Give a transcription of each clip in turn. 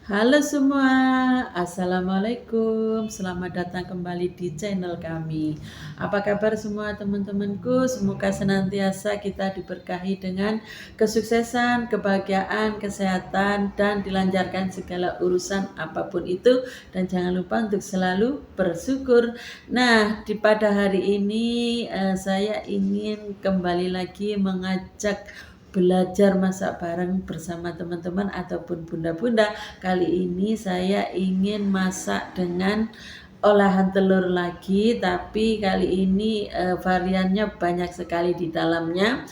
Halo semua, Assalamualaikum. Selamat datang kembali di channel kami. Apa kabar semua teman-temanku? Semoga senantiasa kita diberkahi dengan kesuksesan, kebahagiaan, kesehatan, dan dilancarkan segala urusan apapun itu. Dan jangan lupa untuk selalu bersyukur. Nah, pada hari ini saya ingin kembali lagi mengajak belajar masak bareng bersama teman-teman ataupun bunda-bunda. Kali ini saya ingin masak dengan olahan telur lagi, tapi kali ini variannya banyak sekali di dalamnya.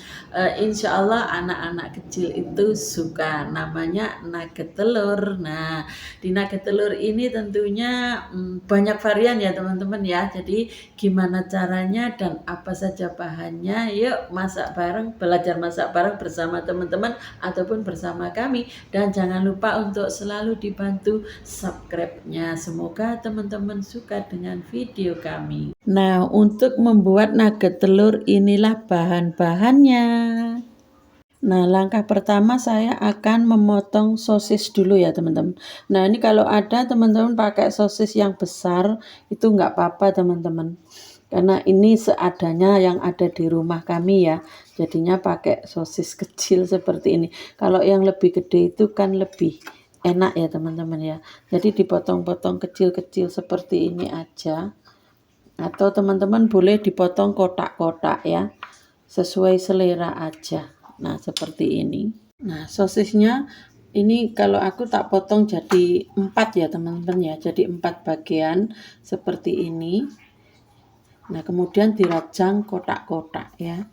Insya Allah anak-anak kecil itu suka, namanya nugget telur. Nah, di nugget telur ini tentunya banyak varian ya teman-teman ya. Jadi gimana caranya dan apa saja bahannya, yuk masak bareng, belajar masak bareng bersama teman-teman ataupun bersama kami. Dan jangan lupa untuk selalu dibantu subscribe-nya. Semoga teman-teman suka dengan video kami. Nah, untuk membuat nugget telur inilah bahan-bahannya. Nah, langkah pertama saya akan memotong sosis dulu ya teman-teman. Nah, ini kalau ada teman-teman pakai sosis yang besar, itu nggak apa-apa teman-teman. Karena ini seadanya yang ada di rumah kami ya. Jadinya pakai sosis kecil seperti ini. Kalau yang lebih gede itu kan lebih enak ya teman-teman ya. Jadi dipotong-potong kecil-kecil seperti ini aja. Atau teman-teman boleh dipotong kotak-kotak ya. Sesuai selera aja. Nah, seperti ini. Nah, sosisnya ini kalau aku tak potong jadi 4 ya teman-teman ya. Jadi 4 bagian seperti ini. Nah, kemudian dirajang kotak-kotak ya.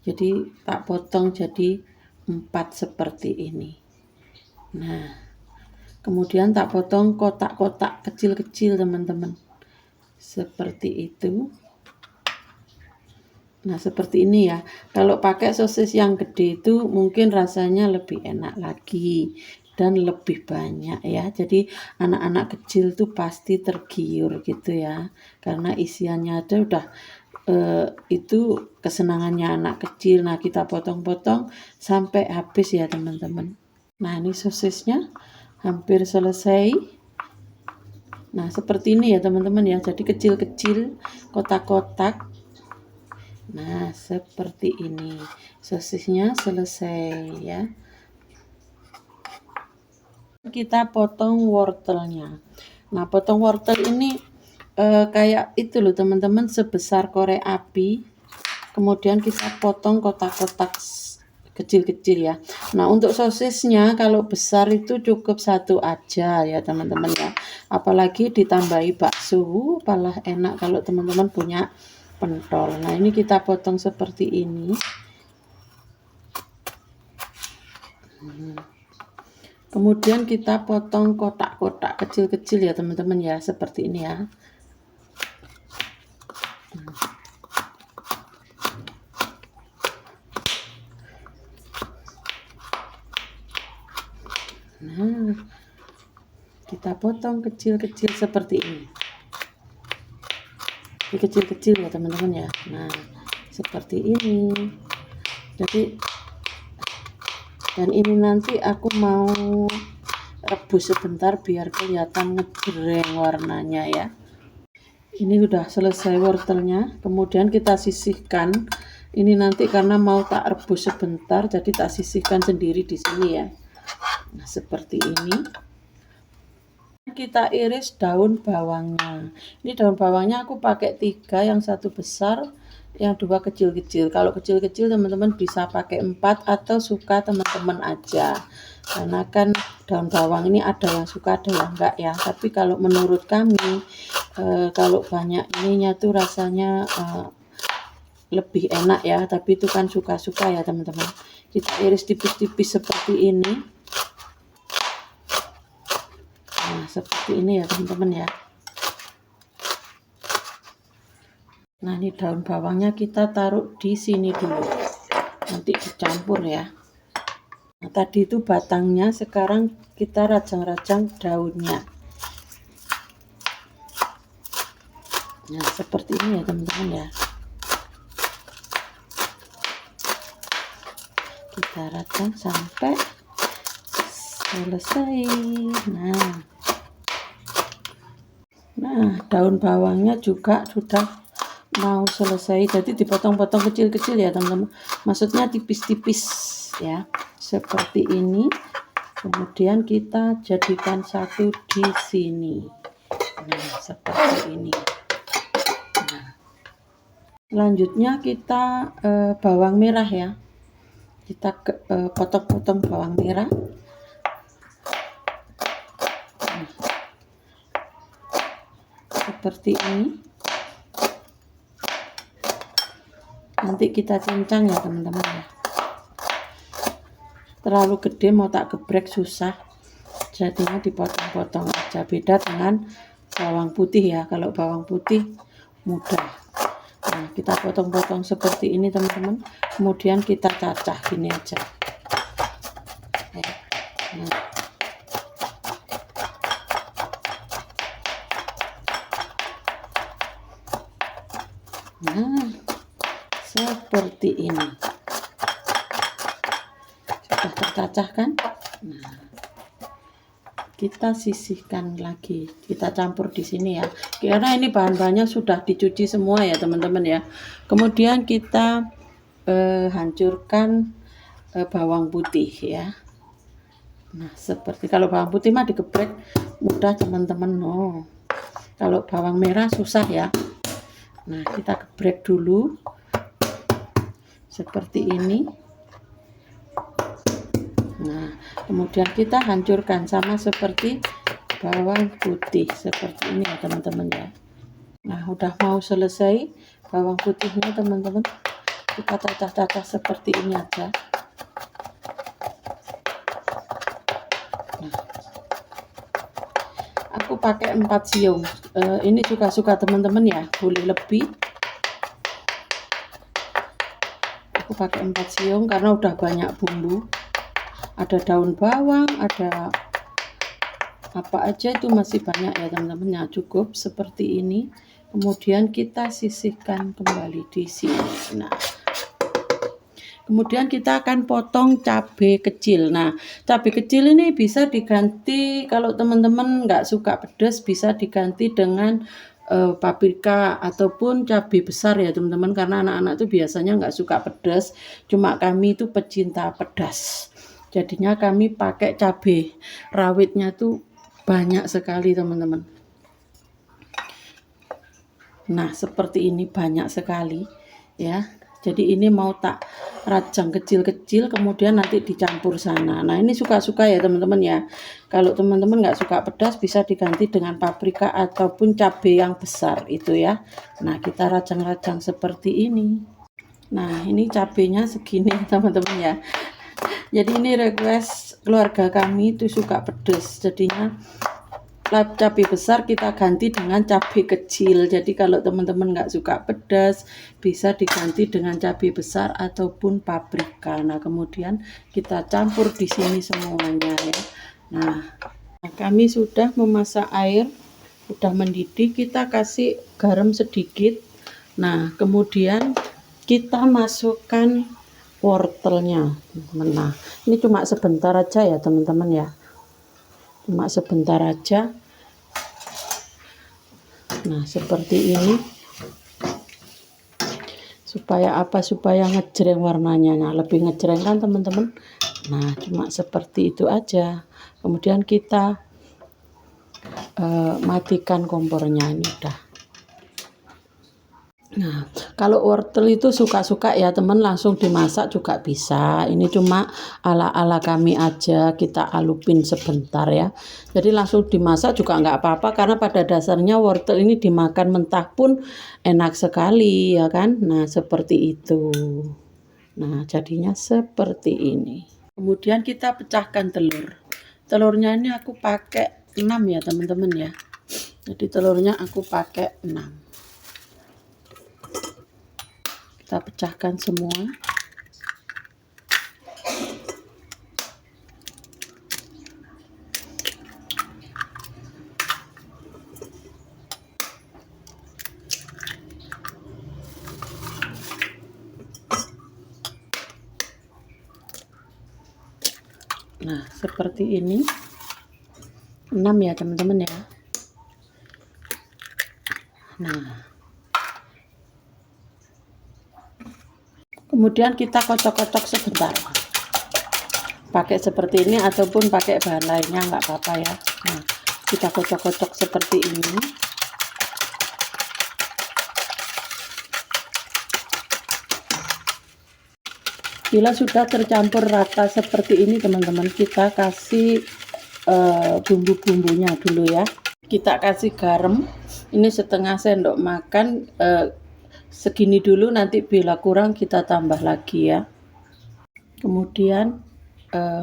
Jadi tak potong jadi 4 seperti ini. Nah, kemudian tak potong kotak-kotak kecil-kecil teman-teman. Seperti itu. Nah, seperti ini ya. Kalau pakai sosis yang gede itu mungkin rasanya lebih enak lagi dan lebih banyak ya. Jadi anak-anak kecil tuh pasti tergiur gitu ya. Karena isiannya ada udah itu kesenangannya anak kecil. Nah, kita potong-potong sampai habis ya teman-teman. Nah, ini sosisnya hampir selesai. Nah, seperti ini ya teman-teman ya. Jadi kecil-kecil kotak-kotak. Nah, seperti ini. Sosisnya selesai ya. Kita potong wortelnya. Nah, potong wortel ini kayak itu loh teman-teman, sebesar korek api. Kemudian kita potong kotak-kotak kecil-kecil ya. Nah, untuk sosisnya kalau besar itu cukup 1 aja ya teman-teman ya. Apalagi ditambahi bakso, malah enak kalau teman-teman punya pentol. Nah, ini kita potong seperti ini. Kemudian kita potong kotak-kotak kecil-kecil ya teman-teman ya, seperti ini ya. Nah, kita potong kecil-kecil seperti ini. Ini kecil-kecil ya teman-teman ya. Nah, seperti ini. Jadi dan ini nanti aku mau rebus sebentar biar kelihatan ngejreng warnanya ya. Ini udah selesai wortelnya, kemudian kita sisihkan. Ini nanti karena mau tak rebus sebentar, jadi tak sisihkan sendiri di sini ya. Nah, seperti ini. Kita iris daun bawangnya. Ini daun bawangnya aku pakai 3, yang 1 besar, yang 2 kecil-kecil. Kalau kecil-kecil teman-teman bisa pakai 4 atau suka teman-teman aja. Karena kan daun bawang ini ada yang suka ada yang enggak ya. Tapi kalau menurut kami kalau banyak ininya tuh rasanya lebih enak ya. Tapi itu kan suka-suka ya teman-teman. Kita iris tipis-tipis seperti ini. Nah, seperti ini ya teman-teman ya. Nah, ini daun bawangnya kita taruh di sini dulu. Nanti dicampur ya. Nah, tadi itu batangnya, sekarang kita rajang-rajang daunnya. Nah, seperti ini ya teman-teman ya. Kita rajang sampai selesai. Nah, Nah, daun bawangnya juga sudah mau selesai, jadi dipotong-potong kecil-kecil ya teman-teman, maksudnya tipis-tipis ya, seperti ini. Kemudian kita jadikan satu di sini. Nah, seperti ini. Nah, selanjutnya kita bawang merah ya, kita potong-potong bawang merah. Nah, seperti ini. Nanti kita cincang ya teman-teman ya. Terlalu gede mau tak geprek susah, jadinya dipotong-potong aja. Beda dengan bawang putih ya, kalau bawang putih mudah. Nah, kita potong-potong seperti ini teman-teman, kemudian kita cacah gini aja. Nah, seperti ini. Sudah tercacah kan? Nah, kita sisihkan lagi, kita campur di sini ya, karena ini bahan-bahannya sudah dicuci semua ya teman-teman ya. Kemudian kita hancurkan bawang putih ya. Nah, seperti kalau bawang putih mah digeprek mudah teman-teman. Oh, kalau bawang merah susah ya. Nah, kita geprek dulu seperti ini. Nah, kemudian kita hancurkan sama seperti bawang putih seperti ini ya teman-teman ya. Nah, udah mau selesai bawang putihnya teman-teman, kita cacah-cacah seperti ini aja. Nah, aku pakai 4 siung, ini juga suka teman-teman ya, boleh lebih. Aku pakai 4 siung karena udah banyak bumbu, ada daun bawang, ada apa aja itu masih banyak ya teman-teman ya. Cukup seperti ini, kemudian kita sisihkan kembali di sini. Nah, kemudian kita akan potong cabai kecil. Nah, cabai kecil ini bisa diganti, kalau teman-teman nggak suka pedas bisa diganti dengan paprika ataupun cabai besar ya teman-teman, karena anak-anak itu biasanya nggak suka pedas, cuma kami itu pecinta pedas, jadinya kami pakai cabai rawitnya tuh banyak sekali teman-teman. Nah, seperti ini banyak sekali ya. Jadi ini mau tak rajang kecil-kecil, kemudian nanti dicampur sana. Nah, ini suka-suka ya teman-teman ya. Kalau teman-teman nggak suka pedas bisa diganti dengan paprika ataupun cabai yang besar itu ya. Nah, kita rajang-rajang seperti ini. Nah, ini cabainya segini teman-teman ya. Jadi ini request keluarga kami itu suka pedas, jadinya cabai besar kita ganti dengan cabai kecil. Jadi kalau teman-teman nggak suka pedas bisa diganti dengan cabai besar ataupun paprika. Nah, kemudian kita campur di sini semuanya ya. Nah, kami sudah memasak air, sudah mendidih, kita kasih garam sedikit. Nah, kemudian kita masukkan wortelnya. Nah, ini cuma sebentar aja ya teman-teman ya, cuma sebentar aja. Nah, seperti ini. Supaya apa? Supaya ngejreng warnanya. Nah, lebih ngejreng kan teman-teman. Nah, cuma seperti itu aja. Kemudian kita matikan kompornya. Ini udah. Nah, kalau wortel itu suka-suka ya teman, langsung dimasak juga bisa. Ini cuma ala-ala kami aja, kita alupin sebentar ya. Jadi langsung dimasak juga nggak apa-apa, karena pada dasarnya wortel ini dimakan mentah pun enak sekali ya kan. Nah, seperti itu. Nah, jadinya seperti ini. Kemudian kita pecahkan telur. Telurnya ini aku pakai 6 ya teman-teman ya. Jadi telurnya aku pakai 6. Kita pecahkan semua. Nah, seperti ini. 6 ya teman-teman ya. Nah, kemudian kita kocok-kocok sebentar. Pakai seperti ini ataupun pakai bahan lainnya nggak apa-apa ya. Nah, kita kocok-kocok seperti ini. Bila sudah tercampur rata seperti ini teman-teman, kita kasih bumbu-bumbunya dulu ya. Kita kasih garam, ini setengah sendok makan, segini dulu, nanti bila kurang kita tambah lagi ya. Kemudian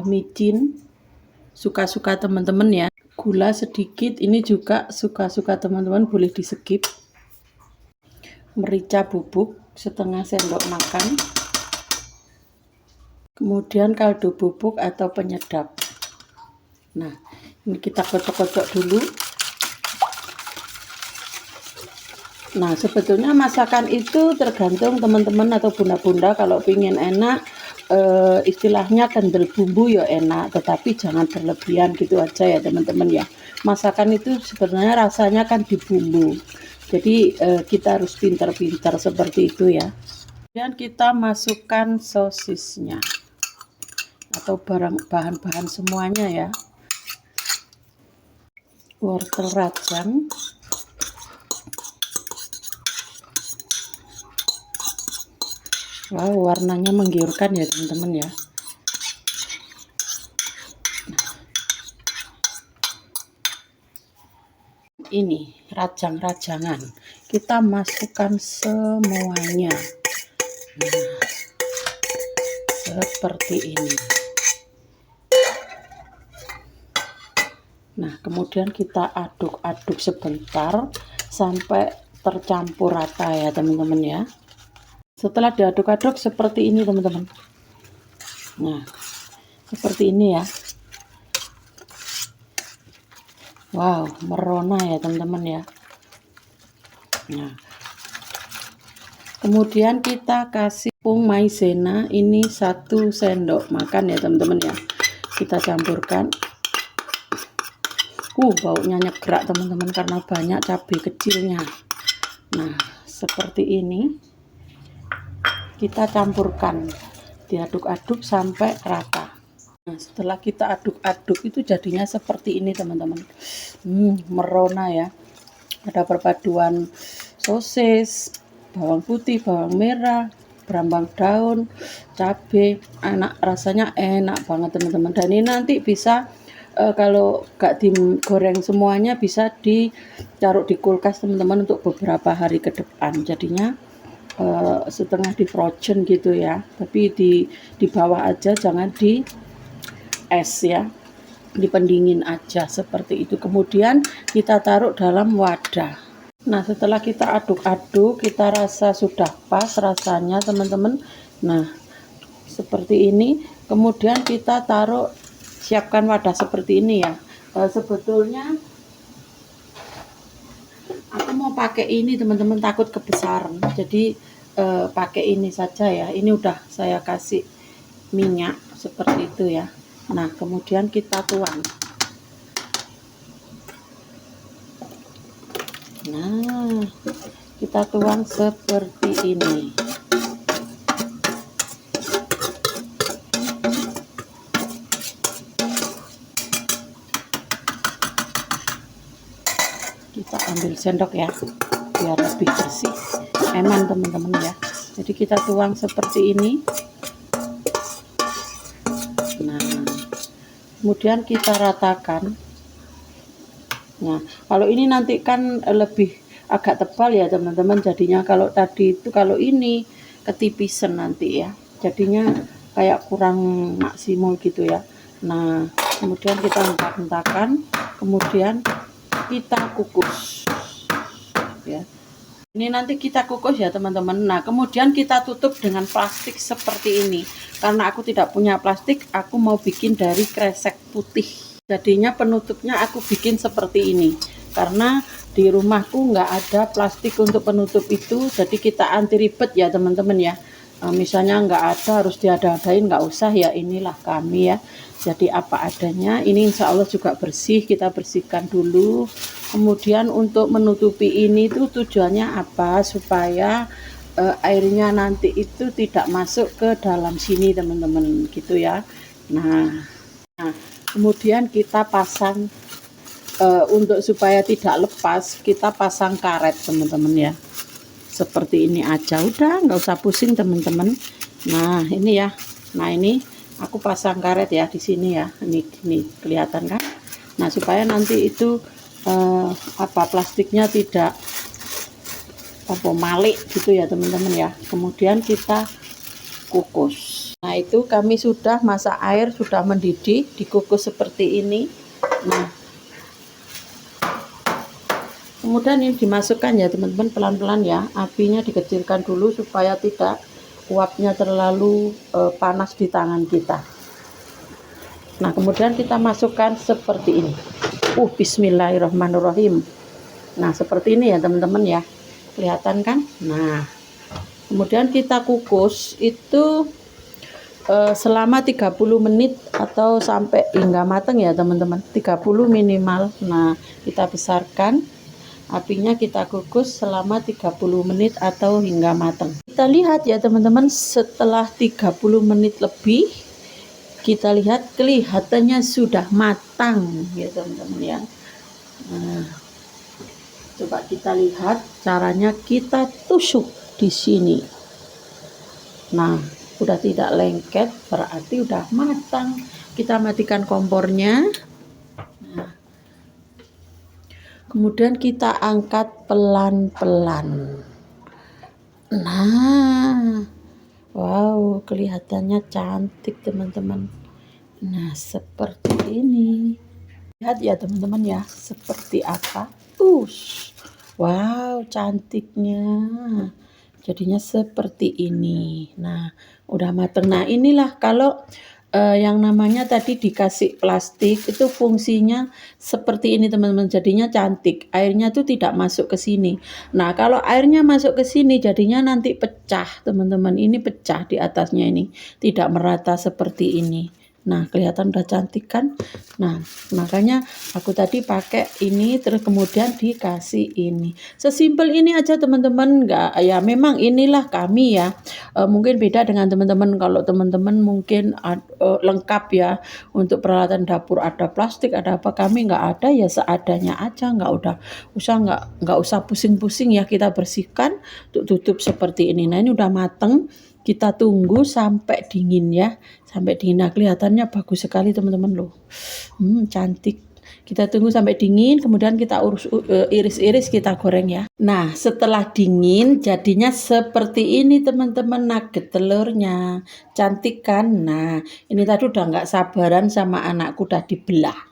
micin, suka-suka teman-teman ya. Gula sedikit, ini juga suka-suka teman-teman, boleh di skip. Merica bubuk setengah sendok makan. Kemudian kaldu bubuk atau penyedap. Nah, ini kita kocok-kocok dulu. Nah, sebetulnya masakan itu tergantung teman-teman atau bunda-bunda, kalau ingin enak, istilahnya kendel bumbu ya enak, tetapi jangan berlebihan gitu aja ya teman-teman ya. Masakan itu sebenarnya rasanya kan di bumbu. Jadi kita harus pintar-pintar seperti itu ya. Kemudian kita masukkan sosisnya atau bahan-bahan semuanya ya. Wortel rajang, wow, warnanya menggiurkan ya teman-teman ya. Ini rajang-rajangan kita masukkan semuanya. Nah, seperti ini. Nah, kemudian kita aduk-aduk sebentar sampai tercampur rata ya teman-teman ya. Setelah diaduk-aduk seperti ini teman-teman. Nah, seperti ini ya. Wow, merona ya teman-teman ya. Nah, kemudian kita kasih tepung maizena, ini 1 sendok makan ya teman-teman ya. Kita campurkan. Baunya nyegrak teman-teman karena banyak cabai kecilnya. Nah, seperti ini kita campurkan, diaduk-aduk sampai rata. Nah, setelah kita aduk-aduk itu jadinya seperti ini teman-teman. Merona ya. Ada perpaduan sosis, bawang putih, bawang merah, berambang daun, cabai, enak, rasanya enak banget teman-teman. Dan ini nanti bisa kalau gak digoreng semuanya bisa ditaruh di kulkas teman-teman untuk beberapa hari ke depan. Jadinya setengah di frozen gitu ya, tapi di bawah aja, jangan di es ya, dipendingin aja seperti itu. Kemudian kita taruh dalam wadah. Nah, setelah kita aduk-aduk, kita rasa sudah pas rasanya teman-teman. Nah, seperti ini. Kemudian kita taruh, siapkan wadah seperti ini ya. Sebetulnya aku mau pakai ini teman-teman, takut kebesaran, jadi pakai ini saja ya. Ini udah saya kasih minyak seperti itu ya. Nah, kemudian kita tuang. Nah, kita tuang seperti ini. Kita ambil sendok ya, biar lebih bersih, eman teman-teman ya. Jadi kita tuang seperti ini. Nah, kemudian kita ratakan. Nah, kalau ini nanti kan lebih agak tebal ya teman-teman, jadinya kalau tadi itu, kalau ini ketipisan nanti ya, jadinya kayak kurang maksimal gitu ya. Nah, kemudian kita hentak-hentakan, kemudian kita kukus ya. Ini nanti kita kukus ya teman-teman. Nah, kemudian kita tutup dengan plastik seperti ini. Karena aku tidak punya plastik, aku mau bikin dari kresek putih. Jadinya penutupnya aku bikin seperti ini. Karena di rumahku nggak ada plastik untuk penutup itu, jadi kita anti ribet ya teman-teman ya. misalnya nggak ada harus diada-adain, nggak usah ya, inilah kami ya. Jadi apa adanya. Ini insya Allah juga bersih, kita bersihkan dulu. Kemudian untuk menutupi ini tuh tujuannya apa, supaya airnya nanti itu tidak masuk ke dalam sini teman-teman, gitu ya. Nah kemudian kita pasang untuk supaya tidak lepas, kita pasang karet teman-teman ya, seperti ini aja, udah nggak usah pusing teman-teman. Nah ini ya, nah ini aku pasang karet ya di sini ya, ini kelihatan kan. Nah supaya nanti itu plastiknya tidak malik gitu ya teman-teman ya. Kemudian kita kukus. Nah itu kami sudah masak air, sudah mendidih, dikukus seperti ini. Nah kemudian ini dimasukkan ya teman-teman, pelan-pelan ya, apinya dikecilkan dulu supaya tidak uapnya terlalu panas di tangan kita. Nah kemudian kita masukkan seperti ini. Bismillahirrahmanirrahim. Nah seperti ini ya teman-teman ya, kelihatan kan. Nah kemudian kita kukus itu selama 30 menit atau sampai hingga matang ya teman-teman, 30 minimal. Nah kita besarkan apinya, kita kukus selama 30 menit atau hingga matang. Kita lihat ya teman-teman, setelah 30 menit lebih, kita lihat kelihatannya sudah matang ya teman-teman ya. Nah, coba kita lihat caranya, kita tusuk di sini. Nah udah tidak lengket, berarti udah matang. Kita matikan kompornya. Nah, kemudian kita angkat pelan-pelan. Nah, wow, kelihatannya cantik teman-teman. Nah, seperti ini. Lihat ya teman-teman ya, seperti apa. Wow, cantiknya. Jadinya seperti ini. Nah, udah mateng. Nah, inilah kalau yang namanya tadi dikasih plastik itu fungsinya seperti ini teman-teman, jadinya cantik, airnya tuh tidak masuk ke sini. Nah kalau airnya masuk ke sini jadinya nanti pecah teman-teman, ini pecah di atasnya, ini tidak merata seperti ini. Nah kelihatan udah cantik kan. Nah makanya aku tadi pakai ini, terus kemudian dikasih ini, sesimpel ini aja teman-teman. Enggak ya, memang inilah kami ya, mungkin beda dengan teman-teman. Kalau teman-teman mungkin lengkap ya untuk peralatan dapur, ada plastik, ada apa, kami nggak ada ya, seadanya aja, nggak usah pusing-pusing ya, kita bersihkan, tutup seperti ini. Nah ini udah mateng, kita tunggu sampai dingin ya, sampai dingin. Nah kelihatannya bagus sekali teman-teman loh, cantik. Kita tunggu sampai dingin, kemudian kita iris-iris, kita goreng ya. Nah setelah dingin jadinya seperti ini teman-teman, nugget telurnya cantik kan. Nah ini tadi udah nggak sabaran sama anakku, udah dibelah.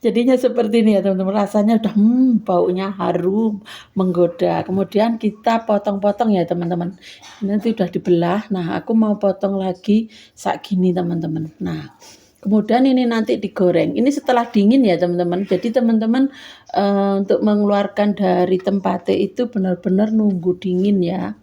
Jadinya seperti ini ya teman-teman, rasanya udah baunya harum, menggoda. Kemudian kita potong-potong ya teman-teman. Nanti udah dibelah. Nah aku mau potong lagi sak gini teman-teman. Nah kemudian ini nanti digoreng. Ini setelah dingin ya teman-teman. Jadi teman-teman untuk mengeluarkan dari tempatnya itu benar-benar nunggu dingin ya.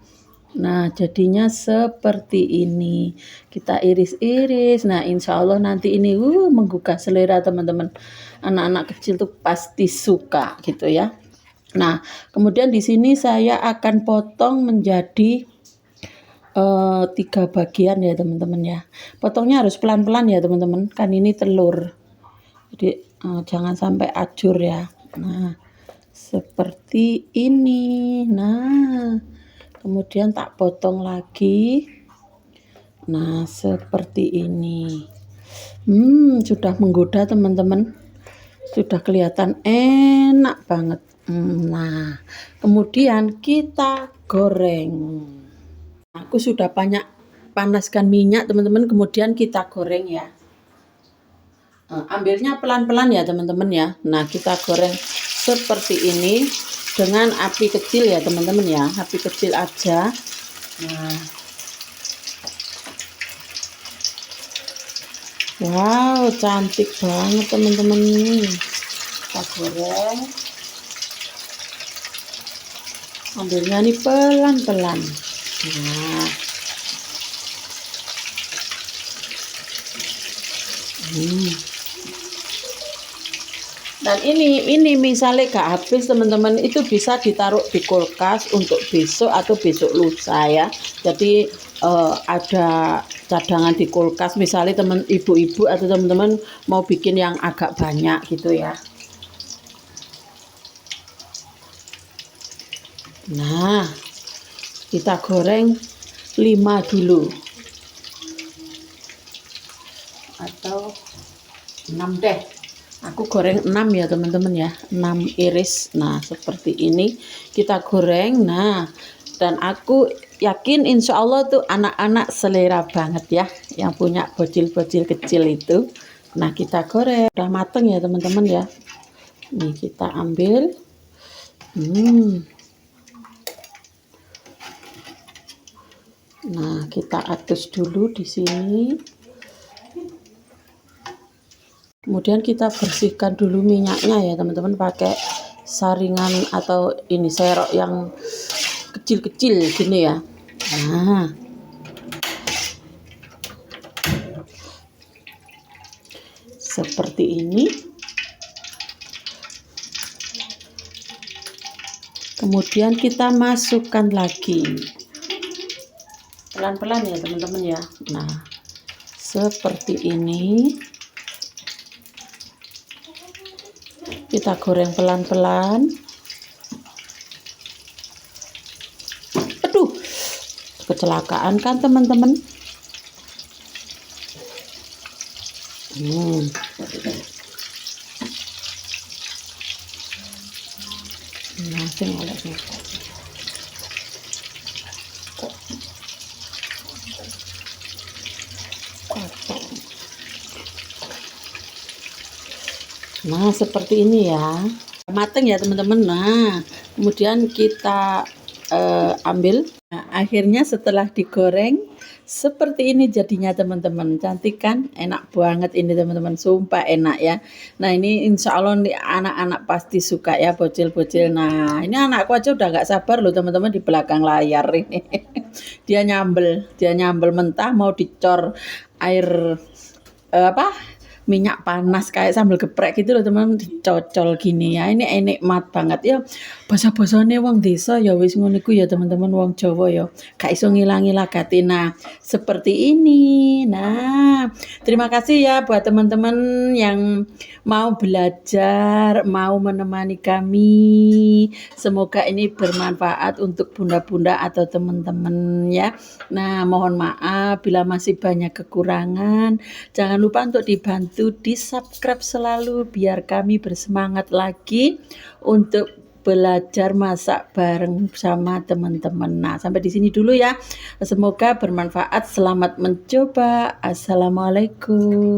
Nah jadinya seperti ini, kita iris-iris. Nah insya Allah nanti ini menggugah selera teman-teman, anak-anak kecil tuh pasti suka gitu ya. Nah kemudian di sini saya akan potong menjadi 3 bagian ya teman-teman ya. Potongnya harus pelan-pelan ya teman-teman, kan ini telur, jadi jangan sampai acur ya. Nah seperti ini. Nah kemudian tak potong lagi. Nah seperti ini. Sudah menggoda teman-teman, sudah kelihatan enak banget. Nah kemudian kita goreng. Aku sudah banyak panaskan minyak teman-teman, kemudian kita goreng ya. Ambilnya pelan-pelan ya teman-teman ya. Nah kita goreng seperti ini dengan api kecil ya teman-teman ya, api kecil aja. Nah wow cantik banget teman-teman, kita goreng. Ambilnya nih pelan-pelan. Nah, dan ini misalnya gak habis teman-teman, itu bisa ditaruh di kulkas untuk besok atau besok lusa ya. Jadi ada cadangan di kulkas, misalnya teman ibu-ibu atau teman-teman mau bikin yang agak banyak gitu ya. Nah, kita goreng 5 dulu atau 6 deh. Aku goreng 6 ya teman-teman ya, 6 iris. Nah seperti ini kita goreng. Nah, dan aku yakin insya Allah tuh anak-anak selera banget ya, yang punya bocil-bocil kecil itu. Nah kita goreng, udah mateng ya teman-teman ya. Nih kita ambil. Nah kita adus dulu di sini. Kemudian kita bersihkan dulu minyaknya ya teman-teman, pakai saringan atau ini serok yang kecil-kecil gini ya. Nah, seperti ini. Kemudian kita masukkan lagi pelan-pelan ya teman-teman ya. Nah seperti ini. Kita goreng pelan-pelan. Aduh, kecelakaan kan teman-teman. Nah, sing olehnya. Nah seperti ini ya, mateng ya teman-teman. Nah kemudian kita ambil. Nah, akhirnya setelah digoreng seperti ini jadinya teman-teman. Cantik kan, enak banget ini teman-teman, sumpah enak ya. Nah ini insya Allah nih anak-anak pasti suka ya, bocil-bocil. Nah ini anakku aja udah gak sabar loh teman-teman di belakang layar ini. dia nyambel mentah, mau dicor air minyak panas kayak sambal geprek gitu loh teman, dicocol gini ya. Ini nikmat banget ya. Basa-basane wong desa ya wis ngono iku ya teman-teman, wong Jawa ya gak iso ngilangi lagate. Nah seperti ini. Nah terima kasih ya buat teman-teman yang mau belajar, mau menemani kami. Semoga ini bermanfaat untuk bunda-bunda atau teman-teman ya. Nah mohon maaf bila masih banyak kekurangan. Jangan lupa untuk dibantu di subscribe selalu biar kami bersemangat lagi untuk belajar masak bareng sama teman-teman. Nah, sampai di sini dulu ya. Semoga bermanfaat. Selamat mencoba. Assalamualaikum.